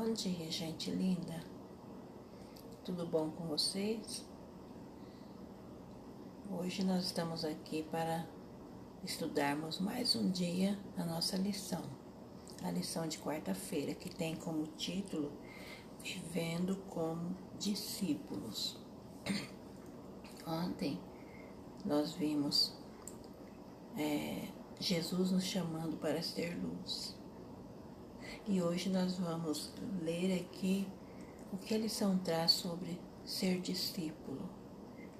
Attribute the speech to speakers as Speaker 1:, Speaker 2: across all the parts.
Speaker 1: Bom dia, gente linda. Tudo bom com vocês? Hoje nós estamos aqui para estudarmos mais um dia a nossa lição. A lição de quarta-feira, que tem como título Vivendo como Discípulos. Ontem nós vimos Jesus nos chamando para ser luz. E hoje nós vamos ler aqui o que a lição traz sobre ser discípulo.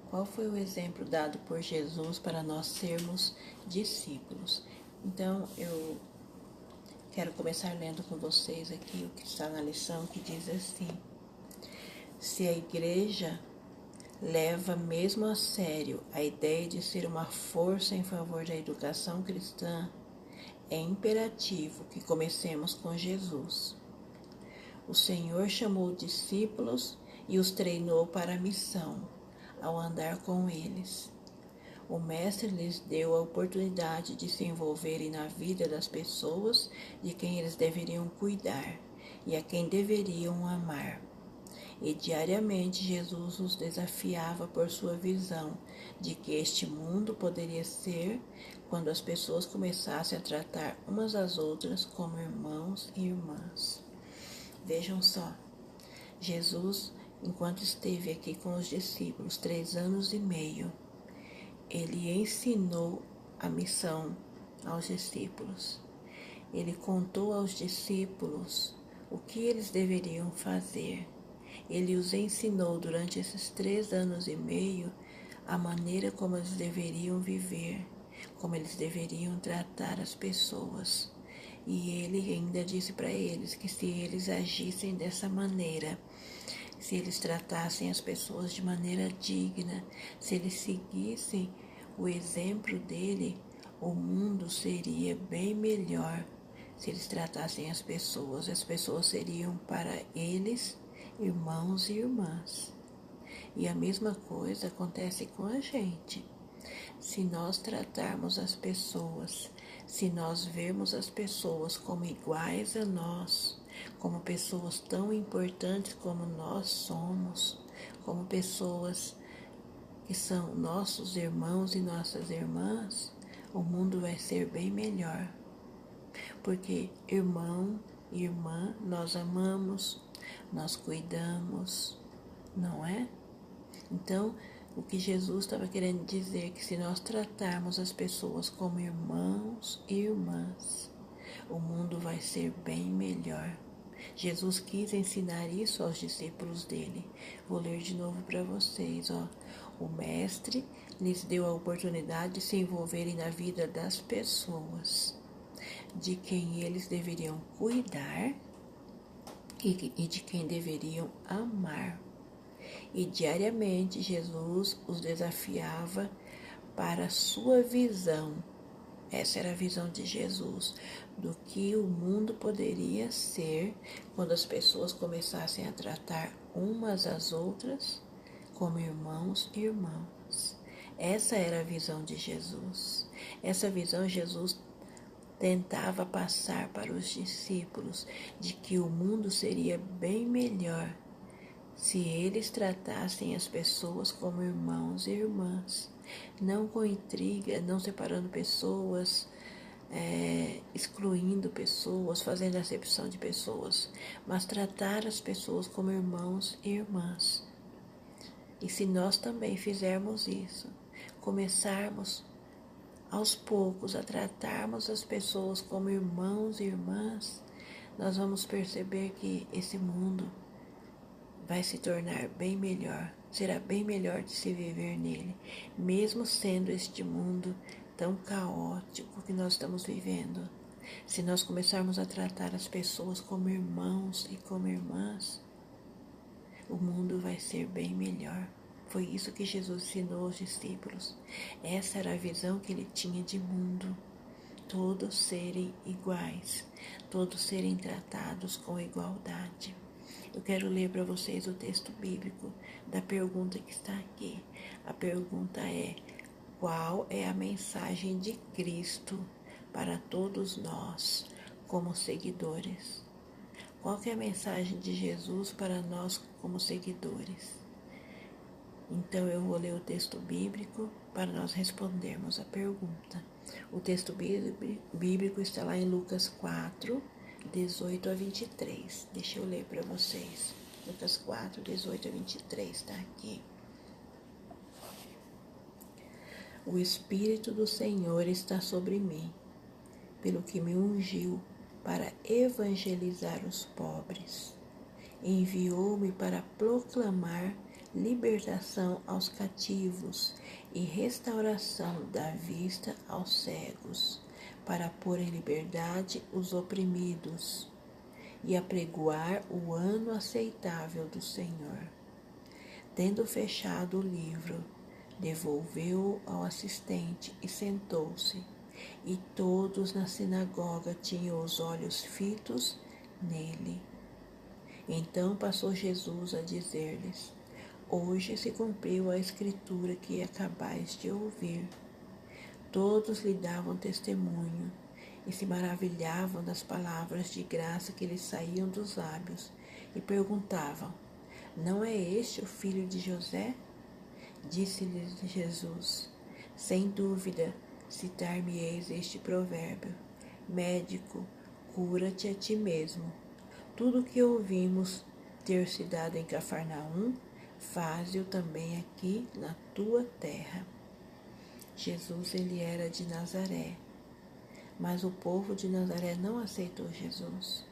Speaker 1: Qual foi o exemplo dado por Jesus para nós sermos discípulos? Então, eu quero começar lendo com vocês aqui o que está na lição, que diz assim: se a igreja leva mesmo a sério a ideia de ser uma força em favor da educação cristã, é imperativo que comecemos com Jesus. O Senhor chamou discípulos e os treinou para a missão, ao andar com eles. O Mestre lhes deu a oportunidade de se envolverem na vida das pessoas de quem eles deveriam cuidar e a quem deveriam amar. E diariamente Jesus os desafiava por sua visão de que este mundo poderia ser quando as pessoas começassem a tratar umas às outras como irmãos e irmãs. Vejam só, Jesus, enquanto esteve aqui com os discípulos 3 anos e meio, ele ensinou a missão aos discípulos. Ele contou aos discípulos o que eles deveriam fazer. Ele os ensinou durante esses 3 anos e meio a maneira como eles deveriam viver, como eles deveriam tratar as pessoas. E ele ainda disse para eles que se eles agissem dessa maneira, se eles tratassem as pessoas de maneira digna, se eles seguissem o exemplo dele, o mundo seria bem melhor. Se eles tratassem as pessoas seriam para eles irmãos e irmãs. E a mesma coisa acontece com a gente. Se nós tratarmos as pessoas, se nós vermos as pessoas como iguais a nós, como pessoas tão importantes como nós somos, como pessoas que são nossos irmãos e nossas irmãs, o mundo vai ser bem melhor. Porque irmão e irmã nós amamos, nós cuidamos, não é? Então, o que Jesus estava querendo dizer é que se nós tratarmos as pessoas como irmãos e irmãs, o mundo vai ser bem melhor. Jesus quis ensinar isso aos discípulos dele. Vou ler de novo para vocês. O Mestre lhes deu a oportunidade de se envolverem na vida das pessoas, de quem eles deveriam cuidar e de quem deveriam amar. E diariamente Jesus os desafiava para a sua visão. Essa era a visão de Jesus, do que o mundo poderia ser quando as pessoas começassem a tratar umas às outras como irmãos e irmãs. Essa era a visão de Jesus. Essa visão Jesus tentava passar para os discípulos, de que o mundo seria bem melhor se eles tratassem as pessoas como irmãos e irmãs, não com intriga, não separando pessoas, excluindo pessoas, fazendo acepção de pessoas, mas tratar as pessoas como irmãos e irmãs. E se nós também fizermos isso, começarmos aos poucos a tratarmos as pessoas como irmãos e irmãs, nós vamos perceber que esse mundo vai se tornar bem melhor, será bem melhor de se viver nele, mesmo sendo este mundo tão caótico que nós estamos vivendo. Se nós começarmos a tratar as pessoas como irmãos e como irmãs, o mundo vai ser bem melhor. Foi isso que Jesus ensinou aos discípulos. Essa era a visão que ele tinha de mundo. Todos serem iguais, todos serem tratados com igualdade. Eu quero ler para vocês o texto bíblico da pergunta que está aqui. A pergunta é: qual é a mensagem de Cristo para todos nós, como seguidores? Qual que é a mensagem de Jesus para nós como seguidores? Então eu vou ler o texto bíblico para nós respondermos a pergunta. O texto bíblico está lá em Lucas 4, 18 a 23. Deixa eu ler para vocês. Lucas 4, 18 a 23, está aqui. O Espírito do Senhor está sobre mim, pelo que me ungiu para evangelizar os pobres. Enviou-me para proclamar libertação aos cativos e restauração da vista aos cegos, para pôr em liberdade os oprimidos e apregoar o ano aceitável do Senhor. Tendo fechado o livro, devolveu-o ao assistente e sentou-se. E todos na sinagoga tinham os olhos fitos nele. Então passou Jesus a dizer-lhes: Hoje se cumpriu a escritura que acabais de ouvir. Todos lhe davam testemunho e se maravilhavam das palavras de graça que lhes saíam dos lábios e perguntavam: Não é este o filho de José? Disse-lhes Jesus: Sem dúvida, citar-me-eis este provérbio: Médico, cura-te a ti mesmo. Tudo o que ouvimos ter se dado em Cafarnaum, faze-o também aqui na tua terra. Jesus, ele era de Nazaré, mas o povo de Nazaré não aceitou Jesus.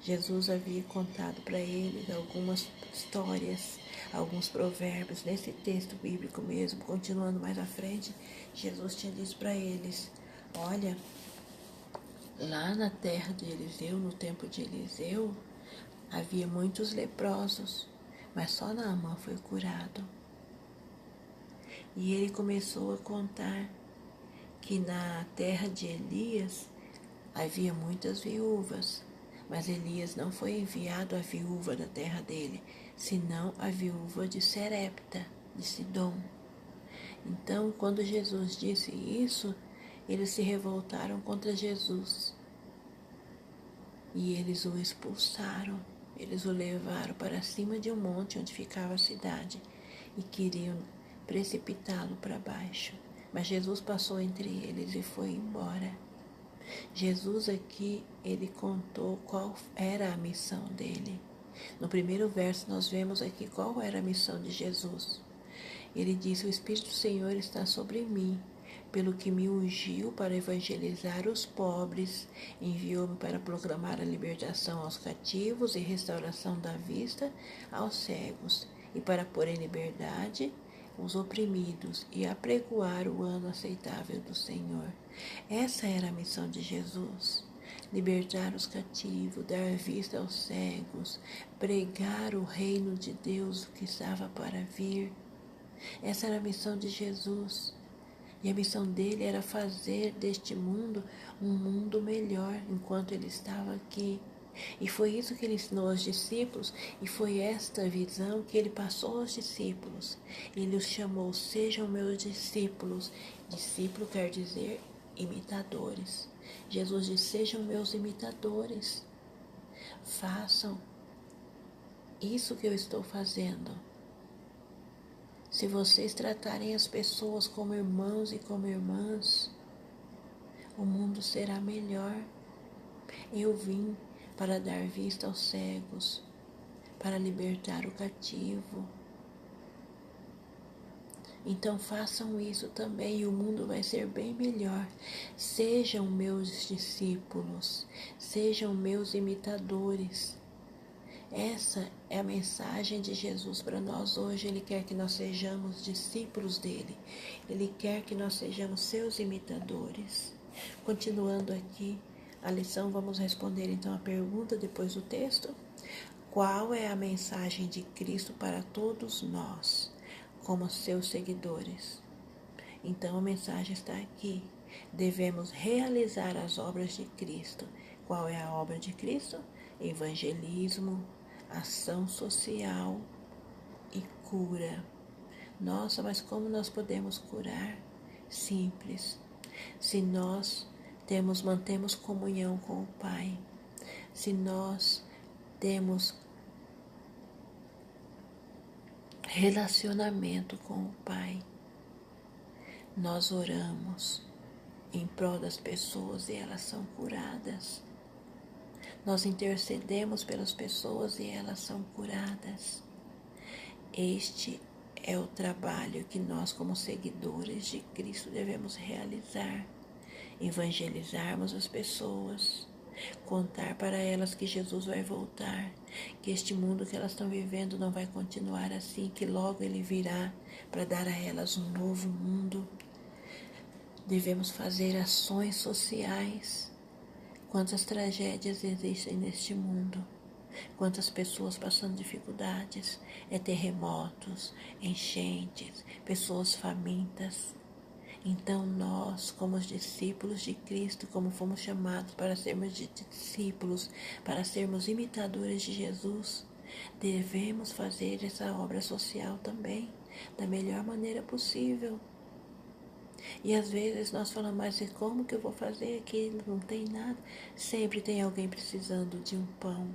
Speaker 1: Jesus havia contado para eles algumas histórias, alguns provérbios. Nesse texto bíblico mesmo, continuando mais à frente, Jesus tinha dito para eles: olha, lá na terra de Eliseu, no tempo de Eliseu, havia muitos leprosos, mas só Naamã foi curado. E ele começou a contar que na terra de Elias havia muitas viúvas, mas Elias não foi enviado a viúva da terra dele, senão a viúva de Serepta, de Sidom. Então, quando Jesus disse isso, eles se revoltaram contra Jesus e eles o expulsaram. Eles o levaram para cima de um monte onde ficava a cidade e queriam precipitá-lo para baixo. Mas Jesus passou entre eles e foi embora. Jesus aqui, ele contou qual era a missão dele. No primeiro verso nós vemos aqui qual era a missão de Jesus. Ele disse: O Espírito do Senhor está sobre mim, pelo que me ungiu para evangelizar os pobres, enviou-me para proclamar a libertação aos cativos e restauração da vista aos cegos, e para pôr em liberdade os oprimidos e apregoar o ano aceitável do Senhor. Essa era a missão de Jesus: libertar os cativos, dar vista aos cegos, pregar o reino de Deus que estava para vir. Essa era a missão de Jesus. E a missão dele era fazer deste mundo um mundo melhor enquanto ele estava aqui. E foi isso que ele ensinou aos discípulos, e foi esta visão que ele passou aos discípulos. Ele os chamou: sejam meus discípulos. Discípulo quer dizer imitadores. Jesus disse: sejam meus imitadores. Façam isso que eu estou fazendo. Se vocês tratarem as pessoas como irmãos e como irmãs, o mundo será melhor. Eu vim para dar vista aos cegos, para libertar o cativo. Então façam isso também e o mundo vai ser bem melhor. Sejam meus discípulos, sejam meus imitadores. Essa é a mensagem de Jesus para nós hoje. Ele quer que nós sejamos discípulos dele. Ele quer que nós sejamos seus imitadores. Continuando aqui a lição, vamos responder então a pergunta depois do texto. Qual é a mensagem de Cristo para todos nós, como seus seguidores? Então a mensagem está aqui. Devemos realizar as obras de Cristo. Qual é a obra de Cristo? Evangelismo, ação social e cura. Nossa, mas como nós podemos curar? Simples. Se nós mantemos comunhão com o Pai, se nós temos relacionamento com o Pai, nós oramos em prol das pessoas e elas são curadas. Nós intercedemos pelas pessoas e elas são curadas. Este é o trabalho que nós, como seguidores de Cristo, devemos realizar. Evangelizarmos as pessoas, contar para elas que Jesus vai voltar, que este mundo que elas estão vivendo não vai continuar assim, que logo Ele virá para dar a elas um novo mundo. Devemos fazer ações sociais. Quantas tragédias existem neste mundo, quantas pessoas passando dificuldades, terremotos, enchentes, pessoas famintas. Então nós, como os discípulos de Cristo, como fomos chamados para sermos discípulos, para sermos imitadores de Jesus, devemos fazer essa obra social também, da melhor maneira possível. E às vezes nós falamos, mas como que eu vou fazer aquilo? Não tem nada. Sempre tem alguém precisando de um pão.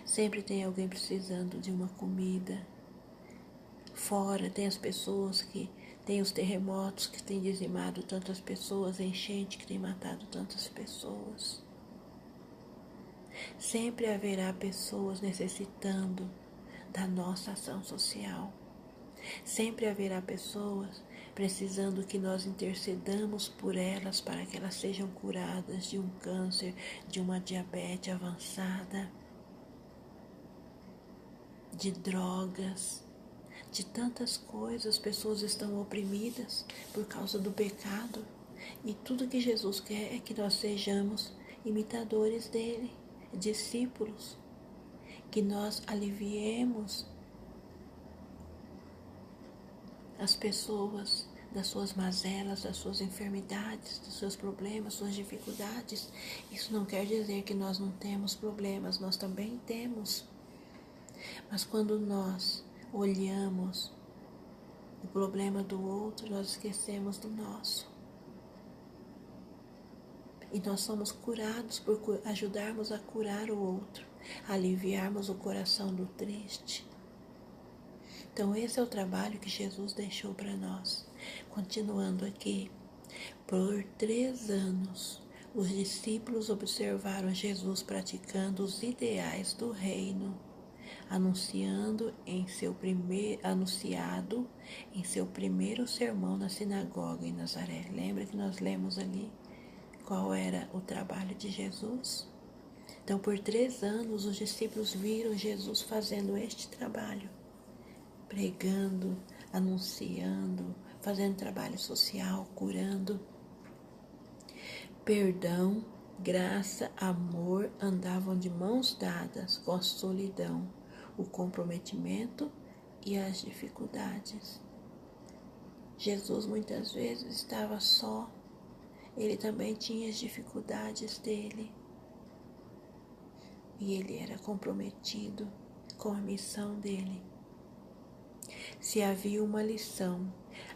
Speaker 1: Sempre tem alguém precisando de uma comida. Fora tem as pessoas que tem os terremotos que têm dizimado tantas pessoas, a enchente que tem matado tantas pessoas. Sempre haverá pessoas necessitando da nossa ação social. Sempre haverá pessoas precisando que nós intercedamos por elas para que elas sejam curadas de um câncer, de uma diabetes avançada, de drogas, de tantas coisas. Pessoas estão oprimidas por causa do pecado e tudo que Jesus quer é que nós sejamos imitadores dele, discípulos, que nós aliviemos as pessoas das suas mazelas, das suas enfermidades, dos seus problemas, suas dificuldades. Isso não quer dizer que nós não temos problemas, nós também temos. Mas quando nós olhamos o problema do outro, nós esquecemos do nosso. E nós somos curados por ajudarmos a curar o outro, a aliviarmos o coração do triste. Então esse é o trabalho que Jesus deixou para nós. Continuando aqui, por 3 anos, os discípulos observaram Jesus praticando os ideais do reino, anunciado em seu primeiro sermão na sinagoga em Nazaré. Lembra que nós lemos ali qual era o trabalho de Jesus? Então, por 3 anos, os discípulos viram Jesus fazendo este trabalho, pregando, anunciando, fazendo trabalho social, curando. Perdão, graça, amor andavam de mãos dadas com a solidão, o comprometimento e as dificuldades. Jesus muitas vezes estava só, ele também tinha as dificuldades dele. E ele era comprometido com a missão dele. Se havia uma lição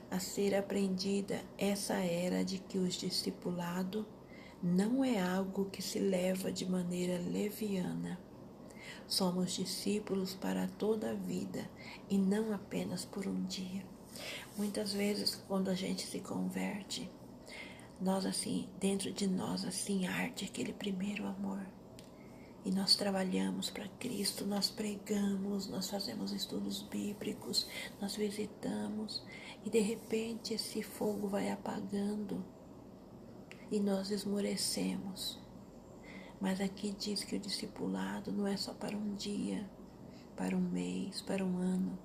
Speaker 1: a ser aprendida, essa era de que o discipulado não é algo que se leva de maneira leviana. Somos discípulos para toda a vida e não apenas por um dia. Muitas vezes, quando a gente se converte, nós assim, dentro de nós assim arde aquele primeiro amor. E nós trabalhamos para Cristo, nós pregamos, nós fazemos estudos bíblicos, nós visitamos e de repente esse fogo vai apagando e nós esmorecemos. Mas aqui diz que o discipulado não é só para um dia, para um mês, para um ano.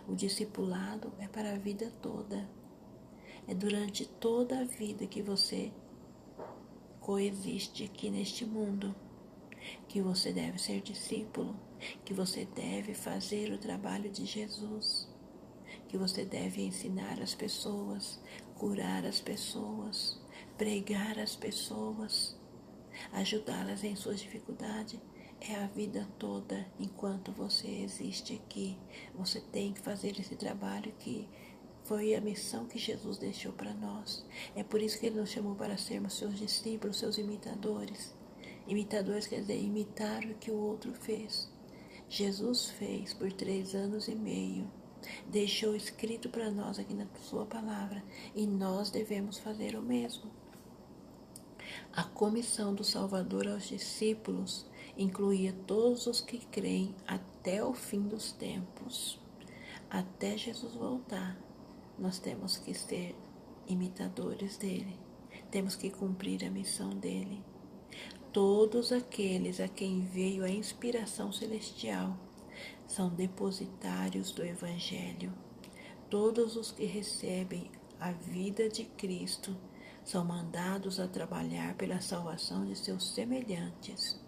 Speaker 1: O discipulado é para a vida toda. É durante toda a vida que você coexiste aqui neste mundo, que você deve ser discípulo, que você deve fazer o trabalho de Jesus, que você deve ensinar as pessoas, curar as pessoas, pregar as pessoas, ajudá-las em suas dificuldades. É a vida toda. Enquanto você existe aqui, você tem que fazer esse trabalho que foi a missão que Jesus deixou para nós. É por isso que Ele nos chamou para sermos seus discípulos, seus imitadores. Imitadores quer dizer imitar o que o outro fez. Jesus fez por 3 anos e meio. Deixou escrito para nós aqui na sua palavra. E nós devemos fazer o mesmo. A comissão do Salvador aos discípulos incluía todos os que creem até o fim dos tempos. Até Jesus voltar, nós temos que ser imitadores dele. Temos que cumprir a missão dele. Todos aqueles a quem veio a inspiração celestial são depositários do Evangelho. Todos os que recebem a vida de Cristo são mandados a trabalhar pela salvação de seus semelhantes.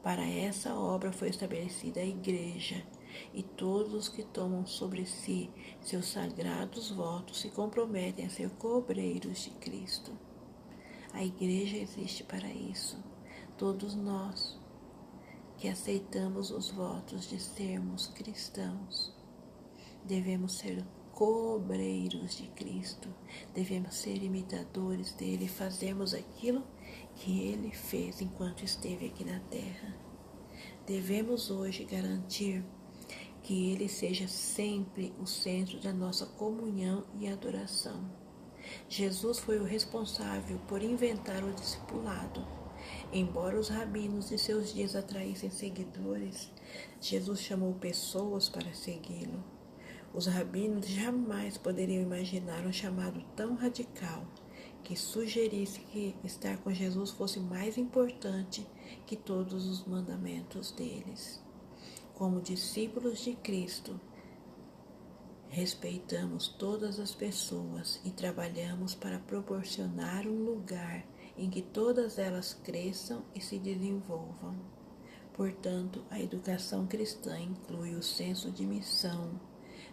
Speaker 1: Para essa obra foi estabelecida a Igreja, e todos os que tomam sobre si seus sagrados votos se comprometem a ser cobreiros de Cristo. A Igreja existe para isso. Todos nós que aceitamos os votos de sermos cristãos, devemos ser cobreiros de Cristo, devemos ser imitadores dele, fazermos aquilo que ele fez enquanto esteve aqui na terra. Devemos hoje garantir que ele seja sempre o centro da nossa comunhão e adoração. Jesus foi o responsável por inventar o discipulado. Embora os rabinos de seus dias atraíssem seguidores, Jesus chamou pessoas para segui-lo. Os rabinos jamais poderiam imaginar um chamado tão radical que sugerisse que estar com Jesus fosse mais importante que todos os mandamentos deles. Como discípulos de Cristo, respeitamos todas as pessoas e trabalhamos para proporcionar um lugar em que todas elas cresçam e se desenvolvam. Portanto, a educação cristã inclui o senso de missão,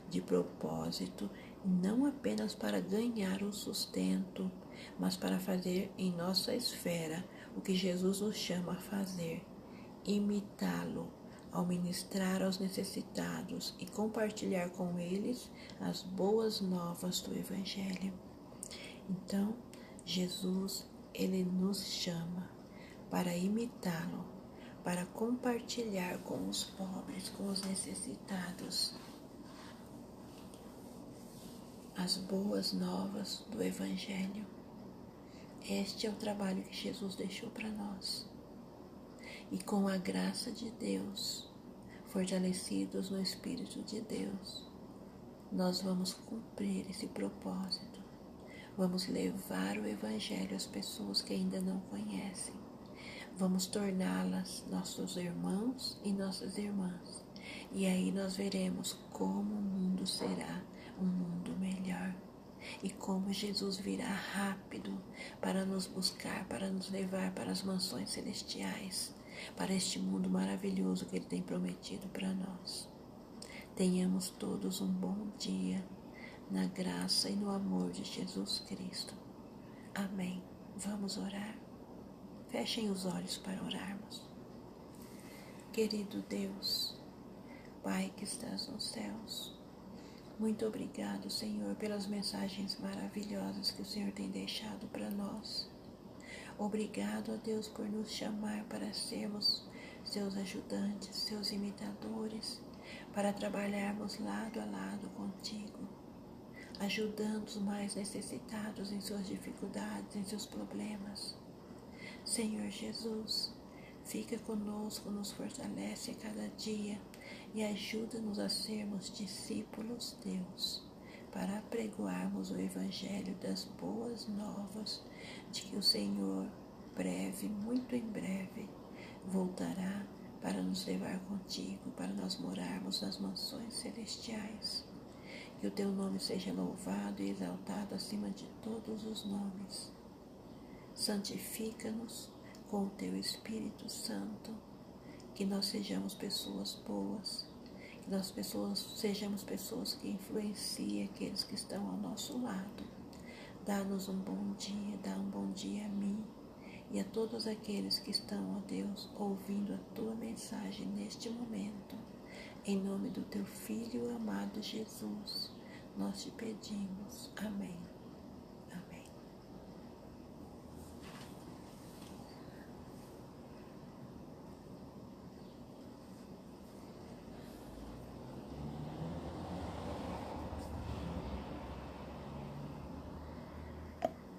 Speaker 1: de propósito, não apenas para ganhar o sustento, mas para fazer em nossa esfera o que Jesus nos chama a fazer, imitá-lo, ao ministrar aos necessitados e compartilhar com eles as boas novas do Evangelho. Então, Jesus, ele nos chama para imitá-lo, para compartilhar com os pobres, com os necessitados, as boas novas do Evangelho. Este é o trabalho que Jesus deixou para nós. E com a graça de Deus, fortalecidos no Espírito de Deus, nós vamos cumprir esse propósito. Vamos levar o Evangelho às pessoas que ainda não conhecem. Vamos torná-las nossos irmãos e nossas irmãs. E aí nós veremos como o mundo será um mundo melhor. E como Jesus virá rápido para nos buscar, para nos levar para as mansões celestiais, para este mundo maravilhoso que Ele tem prometido para nós. Tenhamos todos um bom dia, na graça e no amor de Jesus Cristo. Amém. Vamos orar? Fechem os olhos para orarmos. Querido Deus, Pai que estás nos céus, muito obrigado, Senhor, pelas mensagens maravilhosas que o Senhor tem deixado para nós. Obrigado, ó Deus, por nos chamar para sermos seus ajudantes, seus imitadores, para trabalharmos lado a lado contigo, ajudando os mais necessitados em suas dificuldades, em seus problemas. Senhor Jesus, fica conosco, nos fortalece a cada dia e ajuda-nos a sermos discípulos teus, para apregoarmos o Evangelho das boas novas de que o Senhor, breve, muito em breve, voltará para nos levar contigo, para nós morarmos nas mansões celestiais. Que o teu nome seja louvado e exaltado acima de todos os nomes. Santifica-nos com o teu Espírito Santo, que nós sejamos pessoas boas, que nós sejamos pessoas que influenciem aqueles que estão ao nosso lado. Dá-nos um bom dia, dá um bom dia a mim e a todos aqueles que estão, ó Deus, ouvindo a tua mensagem neste momento. Em nome do teu Filho amado Jesus, nós te pedimos. Amém.